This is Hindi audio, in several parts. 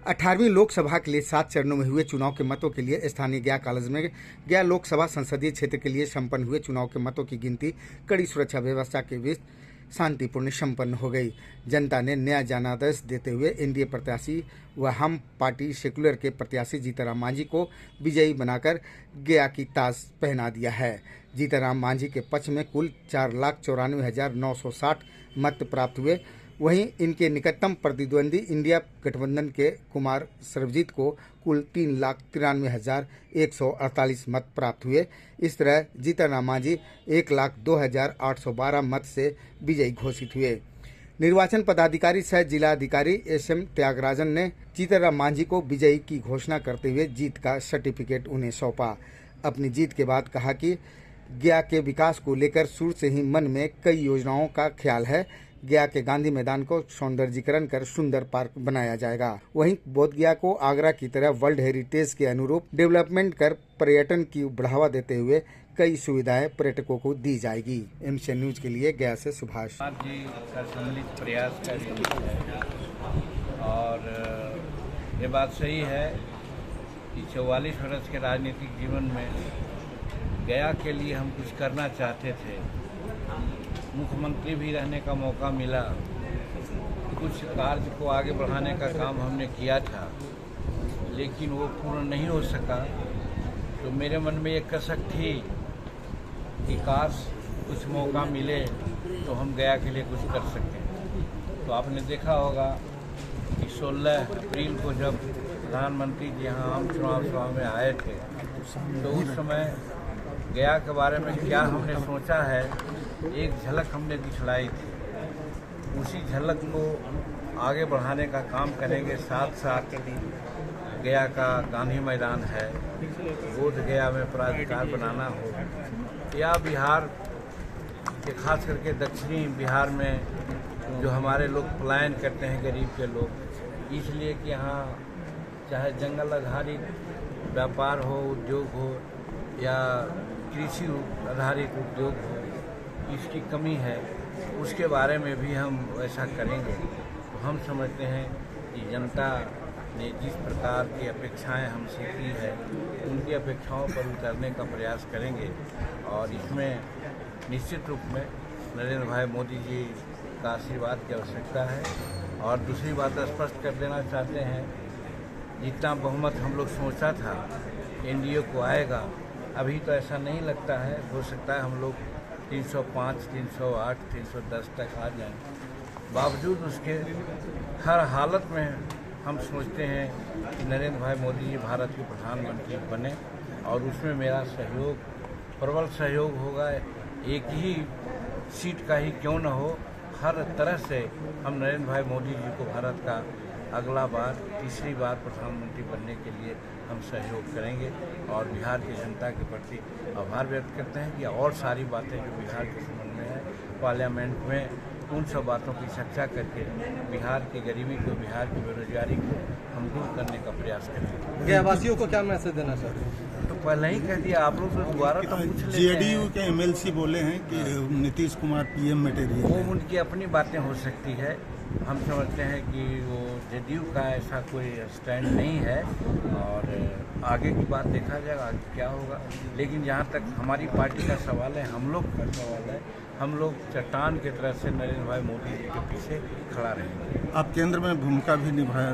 18वीं लोकसभा के लिए 7 चरणों में हुए चुनाव के मतों के लिए स्थानीय गया कॉलेज में गया लोकसभा संसदीय क्षेत्र के लिए संपन्न हुए चुनाव के मतों की गिनती कड़ी सुरक्षा व्यवस्था के बीच शांतिपूर्ण संपन्न हो गई। जनता ने नया जनादेश देते हुए एनडीए प्रत्याशी व हम पार्टी सेकुलर के प्रत्याशी जीतनराम मांझी को विजयी बनाकर गया की ताज पहना दिया है। जीतनराम मांझी के पक्ष में कुल 4,94,960 मत प्राप्त हुए। वहीं इनके निकटतम प्रतिद्वंदी इंडिया गठबंधन के कुमार सर्वजीत को कुल 3,93,148 मत प्राप्त हुए। इस तरह जीतनराम मांझी 1,02,812 मत से विजयी घोषित हुए। निर्वाचन पदाधिकारी सह जिलाधिकारी एसएम त्यागराजन ने जीतनराम मांझी को विजयी की घोषणा करते हुए जीत का सर्टिफिकेट उन्हें सौंपा। अपनी जीत के बाद कहा कि गया के विकास को लेकर शुरू से ही मन में कई योजनाओं का ख्याल है। गया के गांधी मैदान को सौंदर्यीकरण कर सुंदर पार्क बनाया जाएगा। वहीं बोधगया को आगरा की तरह वर्ल्ड हेरिटेज के अनुरूप डेवलपमेंट कर पर्यटन की बढ़ावा देते हुए कई सुविधाएं पर्यटकों को दी जाएगी। एमसीएन न्यूज के लिए गया से सुभाष जी का सम्मिलित प्रयास का जीत है और ये बात सही है कि 44 वर्ष के राजनीतिक जीवन में गया के लिए हम कुछ करना चाहते थे। मुख्यमंत्री भी रहने का मौका मिला, कुछ कार्य को आगे बढ़ाने का काम हमने किया था, लेकिन वो पूर्ण नहीं हो सका। तो मेरे मन में एक कसक थी कि काश कुछ मौका मिले तो हम गया के लिए कुछ कर सकें। तो आपने देखा होगा कि 16 अप्रैल को जब प्रधानमंत्री जी यहाँ आम चुनाव सभा में आए थे तो उस समय गया के बारे में क्या हमने सोचा है, एक झलक हमने दिखलाई थी। उसी झलक को आगे बढ़ाने का काम करेंगे। साथ साथ गया का गांधी मैदान है, बोध गया में प्राधिकार बनाना हो, या बिहार के खास करके दक्षिणी बिहार में जो हमारे लोग पलायन करते हैं, गरीब के लोग, इसलिए कि यहाँ चाहे जंगल आधारित व्यापार हो, उद्योग हो या कृषि आधारित उद्योग हो, इसकी कमी है। उसके बारे में भी हम ऐसा करेंगे। तो हम समझते हैं कि जनता ने जिस प्रकार की अपेक्षाएं हमसे की है, उनकी अपेक्षाओं पर उतरने का प्रयास करेंगे और इसमें निश्चित रूप में नरेंद्र भाई मोदी जी का आशीर्वाद की आवश्यकता है। और दूसरी बात स्पष्ट कर देना चाहते हैं, जितना बहुमत हम लोग सोचा था एनडीए को आएगा, अभी तो ऐसा नहीं लगता है। हो सकता है हम लोग 305, 308, 310 तक आ जाएं। बावजूद उसके हर हालत में हम सोचते हैं कि नरेंद्र भाई मोदी जी भारत के प्रधानमंत्री बने और उसमें मेरा सहयोग, प्रबल सहयोग होगा। एक ही सीट का ही क्यों न हो, हर तरह से हम नरेंद्र भाई मोदी जी को भारत का अगला बार, तीसरी बार प्रधानमंत्री बनने के लिए हम सहयोग करेंगे और बिहार की जनता के प्रति आभार व्यक्त करते हैं कि और सारी बातें जो बिहार के संबंध में है, पार्लियामेंट में उन सब बातों की चर्चा करके बिहार की गरीबी को, बिहार की बेरोजगारी को हम दूर करने का प्रयास करेंगे। गयावासियों को क्या मैसेज देना चाहते हैं? तो पहले ही कह दिया, आप लोग तो दोबारा तो पूछ लेते हैं। जेडीयू के एमएलसी बोले हैं कि नीतीश कुमार पीएम मटेरियल, वो उनकी अपनी बातें हो सकती है। हम समझते हैं कि वो जेडीयू का ऐसा कोई स्टैंड नहीं है और आगे की बात देखा जाएगा, आगे क्या होगा। लेकिन जहाँ तक हमारी पार्टी का सवाल है, हम लोग का सवाल है, हम लोग चट्टान की तरह से नरेंद्र भाई मोदी जी के पीछे खड़ा रहेंगे। आप केंद्र में भूमिका भी निभाया,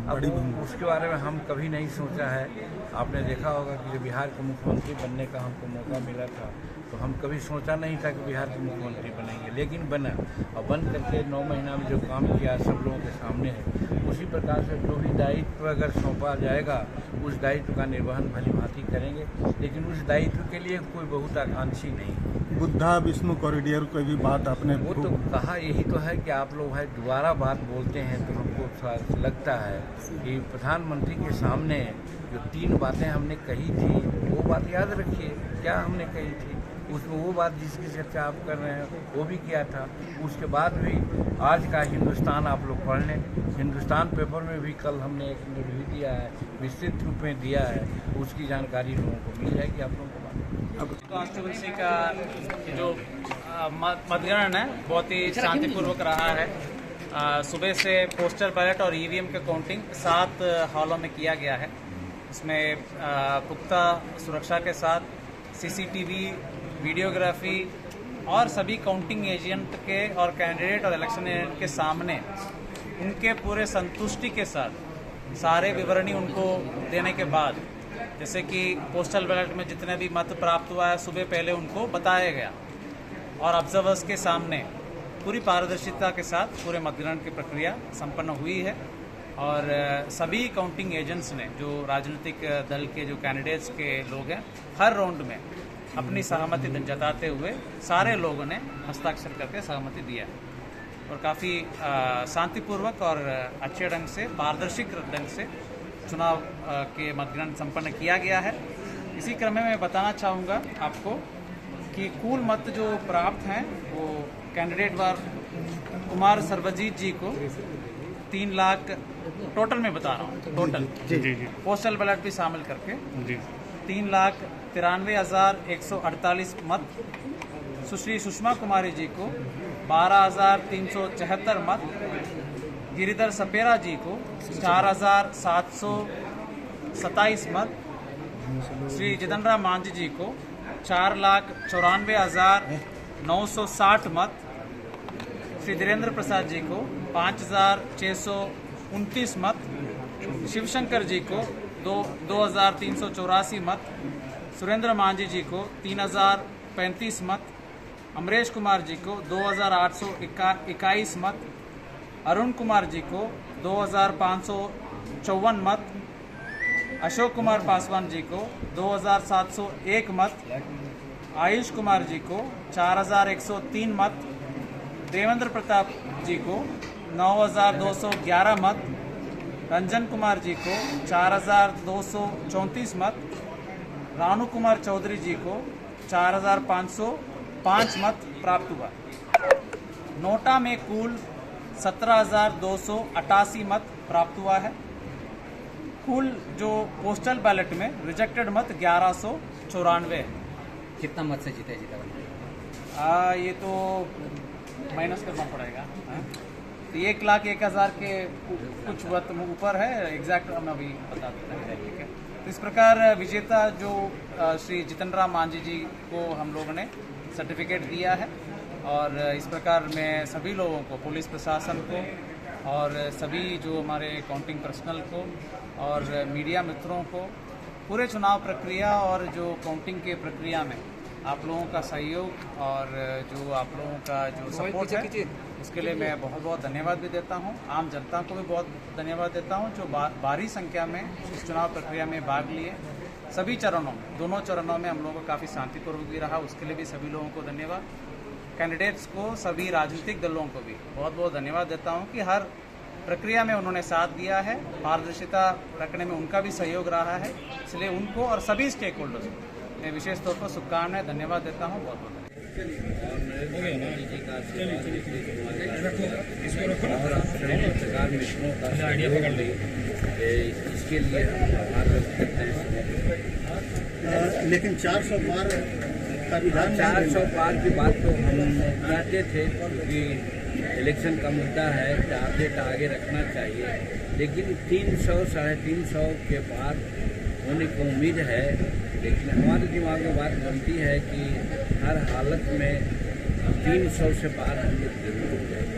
बड़ी भूमिका। उसके बारे में हम कभी नहीं सोचा है। आपने देखा होगा कि जब बिहार के मुख्यमंत्री बनने का हमको मौका मिला था तो हम कभी सोचा नहीं था कि बिहार के मुख्यमंत्री बनेंगे, लेकिन बना और बन करके 9 महीना में जो काम किया सब लोगों के सामने है। उसी प्रकार से जो भी दायित्व अगर सौंपा जाएगा उस दायित्व का निर्वहन भली भांति करेंगे, लेकिन उस दायित्व के लिए कोई बहुत आकांक्षी नहीं। बुद्धा विष्णु कॉरिडोर की भी बात आपने वो तो कहा, यही तो है कि आप लोग भाई दोबारा बात बोलते हैं तो हमको थोड़ा लगता है कि प्रधानमंत्री के सामने जो 3 बातें हमने कही थी वो बात याद रखिए, क्या हमने कही थी। उसमें वो बात जिसकी चर्चा आप कर रहे हैं वो भी किया था। उसके बाद भी आज का हिंदुस्तान आप लोग पढ़ लें, हिंदुस्तान पेपर में भी कल हमने एक रिव्यू दिया है, विस्तृत रूप में दिया है, उसकी जानकारी लोगों को मिल जाएगी आप लोगों को। कॉन्स्टिट्यूंसी का जो मतगणना है बहुत ही शांतिपूर्वक रहा है सुबह से पोस्टल बैलेट और ईवीएम का काउंटिंग 7 हॉलों में किया गया है। इसमें पुख्ता सुरक्षा के साथ सीसीटीवी, वीडियोग्राफी और सभी काउंटिंग एजेंट के और कैंडिडेट और इलेक्शन एजेंट के सामने उनके पूरे संतुष्टि के साथ सारे विवरणी उनको देने के बाद, जैसे कि पोस्टल बैलेट में जितने भी मत प्राप्त हुआ है सुबह पहले उनको बताया गया और ऑब्जर्वर्स के सामने पूरी पारदर्शिता के साथ पूरे मतगणना की प्रक्रिया संपन्न हुई है। और सभी काउंटिंग एजेंट्स ने, जो राजनीतिक दल के जो कैंडिडेट्स के लोग हैं, हर राउंड में अपनी सहमति जताते हुए सारे लोगों ने हस्ताक्षर करके सहमति दिया और काफ़ी शांतिपूर्वक और अच्छे ढंग से, पारदर्शी ढंग से चुनाव के मतगणना संपन्न किया गया है। इसी क्रम में मैं बताना चाहूँगा आपको कि कुल मत जो प्राप्त हैं वो कैंडिडेट वार कुमार सर्वजीत जी को 3 लाख, टोटल में बता रहा हूँ, टोटल जी पोस्टल बैलेट भी शामिल करके 3,93,148 मत। सुश्री सुषमा कुमारी जी को 12,374 मत। गिरिधर सपेरा जी को 4,727 मत। श्री जितन राम मांझी जी को 4,94,960 मत। श्री धीरेन्द्र प्रसाद जी को 5,629 मत। शिवशंकर जी को 2,384 मत। सुरेंद्र मांझी जी को 3,035 मत। अमरेश कुमार जी को 2,821 मत। अरुण कुमार जी को 2,554 मत। अशोक कुमार पासवान जी को 2,701 मत। आयुष कुमार जी को 4,103 मत। देवेंद्र प्रताप जी को 9,211 मत। रंजन कुमार जी को 4,234 मत। रानू कुमार चौधरी जी को 4,505 मत प्राप्त हुआ। नोटा में कुल 17,288 मत प्राप्त हुआ है। कुल जो पोस्टल बैलेट में रिजेक्टेड मत 1194 है। कितना मत से जीते जीता? ये तो माइनस करना पड़ेगा। तो 1,01,000 के कुछ मत ऊपर है, एग्जैक्ट हम अभी बता देते हैं। ठीक है, तो इस प्रकार विजेता जो श्री जितन राम मांझी जी को हम लोगों ने सर्टिफिकेट दिया है और इस प्रकार मैं सभी लोगों को, पुलिस प्रशासन को और सभी जो हमारे काउंटिंग पर्सनल को और मीडिया मित्रों को पूरे चुनाव प्रक्रिया और जो काउंटिंग के प्रक्रिया में आप लोगों का सहयोग और जो आप लोगों का जो सपोर्ट है उसके लिए मैं बहुत बहुत धन्यवाद भी देता हूं। आम जनता को भी बहुत धन्यवाद देता हूं जो भारी संख्या में इस चुनाव प्रक्रिया में भाग लिए। सभी चरणों में, दोनों चरणों में हम लोगों को काफ़ी शांतिपूर्वक भी रहा, उसके लिए भी सभी लोगों को धन्यवाद। कैंडिडेट्स को, सभी राजनीतिक दलों को भी बहुत बहुत धन्यवाद देता हूं कि हर प्रक्रिया में उन्होंने साथ दिया है, पारदर्शिता रखने में उनका भी सहयोग रहा है। इसलिए उनको और सभी स्टेक होल्डर्स को मैं विशेष तौर पर शुभकामनाएं, धन्यवाद देता हूं। बहुत बहुत इसके लिए लेकिन 400 पार का विधान 400 पार की बात तो हम कहते थे कि इलेक्शन का मुद्दा है, टारगेट आगे रखना चाहिए, लेकिन 300 साढ़े 300 के पार होने की उम्मीद है। लेकिन हमारे दिमाग में बात बनती है कि हर हालत में 300 से पार हम लोग जरूर हो जाएंगे।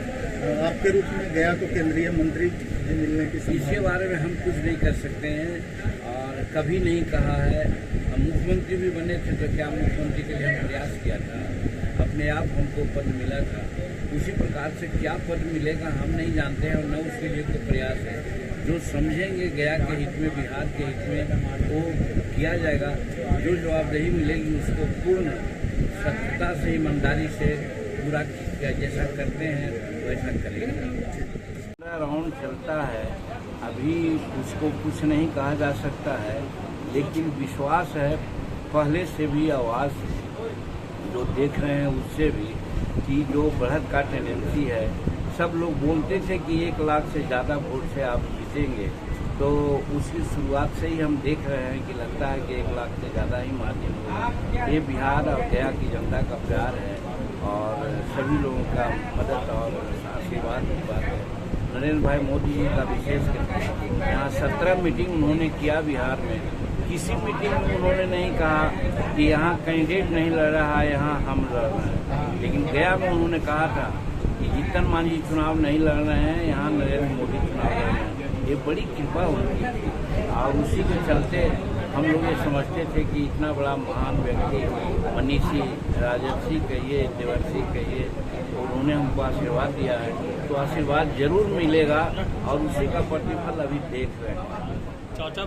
आपके रूप में गया तो केंद्रीय मंत्री मिलने की इसके बारे में हम कुछ नहीं कर सकते हैं और कभी नहीं कहा है। हम मुख्यमंत्री भी बने थे तो क्या मुख्यमंत्री के लिए हम प्रयास किया था, अपने आप हमको पद मिला था। उसी प्रकार से क्या पद मिलेगा हम नहीं जानते हैं और न उसके लिए कोई प्रयास है। जो समझेंगे गया के हित में, बिहार के हित में, वो किया जाएगा। जो जवाबदेही मिलेगी उसको पूर्ण सत्यता से, ईमानदारी से पूरा किया, जैसा करते हैं वैसा करेंगे। राउंड चलता है, अभी उसको कुछ नहीं कहा जा सकता है, लेकिन विश्वास है पहले से भी, आवाज़ जो देख रहे हैं उससे भी, कि जो बढ़त का टेंडेंसी है। सब लोग बोलते थे कि 1 लाख से ज़्यादा वोट से आप जीतेंगे, तो उसकी शुरुआत से ही हम देख रहे हैं कि लगता है कि 1 लाख से ज़्यादा ही मार्जिन होगा। ये बिहार और गया की जनता का प्यार है और सभी लोगों का मदद और आशीर्वाद की बात है। नरेंद्र भाई मोदी जी का विशेष करके यहाँ 17 मीटिंग उन्होंने किया बिहार में। किसी मीटिंग में उन्होंने नहीं कहा कि यहाँ कैंडिडेट नहीं लड़ रहा है, यहाँ हम लड़ रहे हैं। लेकिन गया में उन्होंने कहा था कि जीतन मांझी चुनाव नहीं लड़ रहे हैं, यहाँ नरेंद्र मोदी चुनाव लड़ रहे हैं। ये बड़ी कृपा उनकी थी और उसी के चलते हम लोग ये समझते थे कि इतना बड़ा महान व्यक्ति मनीषी राजर्षि कहिए, देवर्षि कहिए, उन्होंने हमको आशीर्वाद दिया है, तो आशीर्वाद जरूर मिलेगा और उसी का प्रतिफल अभी देख रहे हैं।